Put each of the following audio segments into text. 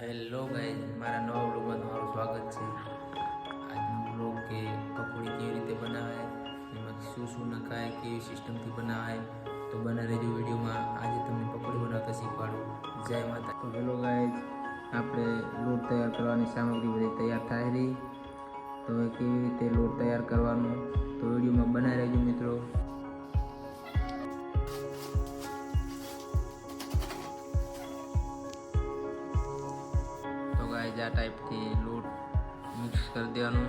Hello guys, મારા નવા વ્લોગમાં તમારું સ્વાગત છે। આજનો વ્લોગ કે પકોડી કેવી રીતે બનાવાય, એમાં શું નખાય, કેવી સિસ્ટમથી બનાવાય, તો બના રહેજો વિડીયોમાં। આજે તમને પકોડી બનાવતા શીખવાડું। જય માતા। તો હેલો ગાઈઝ, આપણે લોટ તૈયાર કરવાની સામગ્રી બધી તૈયાર થાય રહી। તો કેવી રીતે લોટ તૈયાર કરવાનો, તો વિડીયોમાં બના રહેજો મિત્રો। तो गाइस आ टाइप की लोट मिक्स कर देवानो।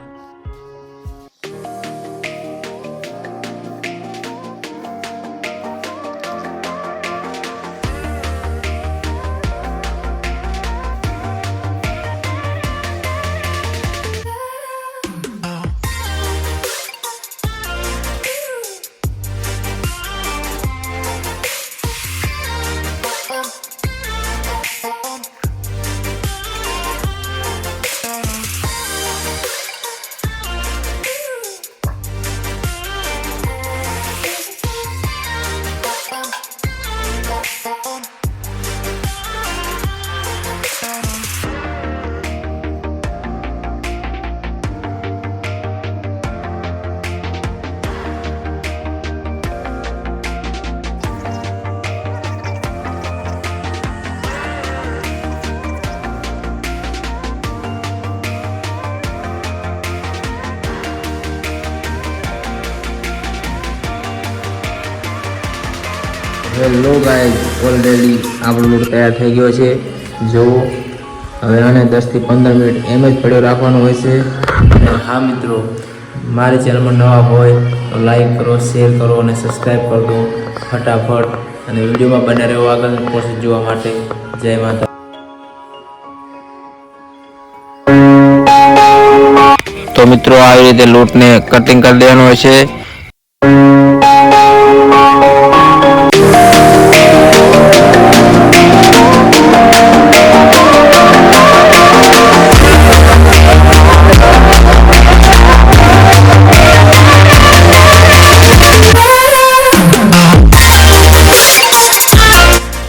હેલો ગાઈઝ, ઓલરેડી આપણો લોટ તૈયાર થઈ ગયો છે। જો હવે આને 10 થી 15 મિનિટ એમ જ પડ્યો રાખવાનો હોય છે। અને હા મિત્રો, મારી ચેનલમાં નવા હોય તો લાઈક કરો, શેર કરો અને સબસ્ક્રાઈબ કરી દો ફટાફટ। અને વિડીયોમાં બને રહેવો આગળની પ્રોસેસ જોવા માટે। જય માતા। તો મિત્રો આવી રીતે લોટને કટિંગ કરી દેવાનો હોય છે।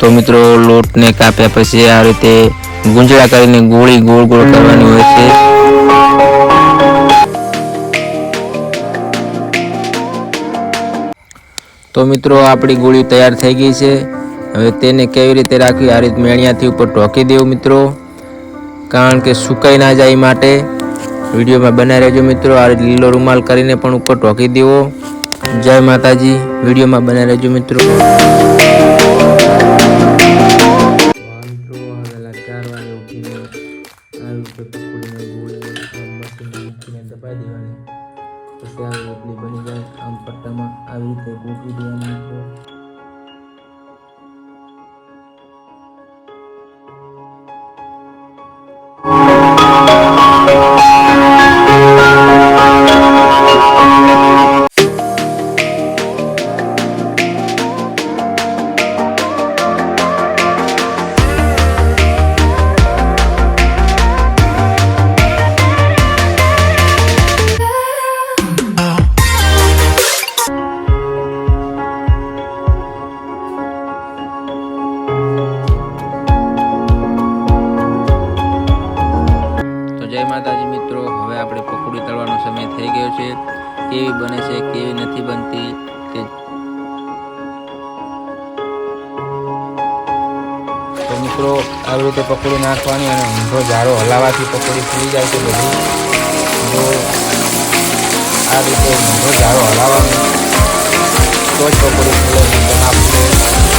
तो मित्रों लोट ने काप्या पछी आ रीते गुंजड़ा करीने गोળી गोल गोल करवानी होय छे। तो मित्रों आपणी गोળી तैयार થઈ ગઈ છે। હવે તેને કેવી રીતે રાખવી, આ રીત મેણિયાથી ઉપર ઢોકી દેવું મિત્રો, કારણ કે સુકાઈ ના જાય માટે। વિડીયોમાં બના રહેજો મિત્રો। આ રીત લીલો રૂમાલ કરીને પણ ઉપર ઢોકી દેવો। જય માતાજી। વિડીયોમાં બના રહેજો મિત્રો। दबाई देवानी પછી આ રોટલી બની જાય। આમ પટ્ટામાં આવી રીતે ગોઠવી દેવાની મિત્રો। જય માતાજી મિત્રો, હવે આપણે પકોડી તળવાનો સમય થઈ ગયો છે। કેવી બને છે, કેવી નથી બનતી તે તો મિત્રો આવી રીતે પકોડી નાખવાની અને ઊંધો જારો હલાવવાથી પકોડી ફૂલી જાય છે બધી। જો આ રીતે ઊંધો જારો હલાવવાનો તો જ પકોડી ફૂલે, નહીં તો ના ફૂલે।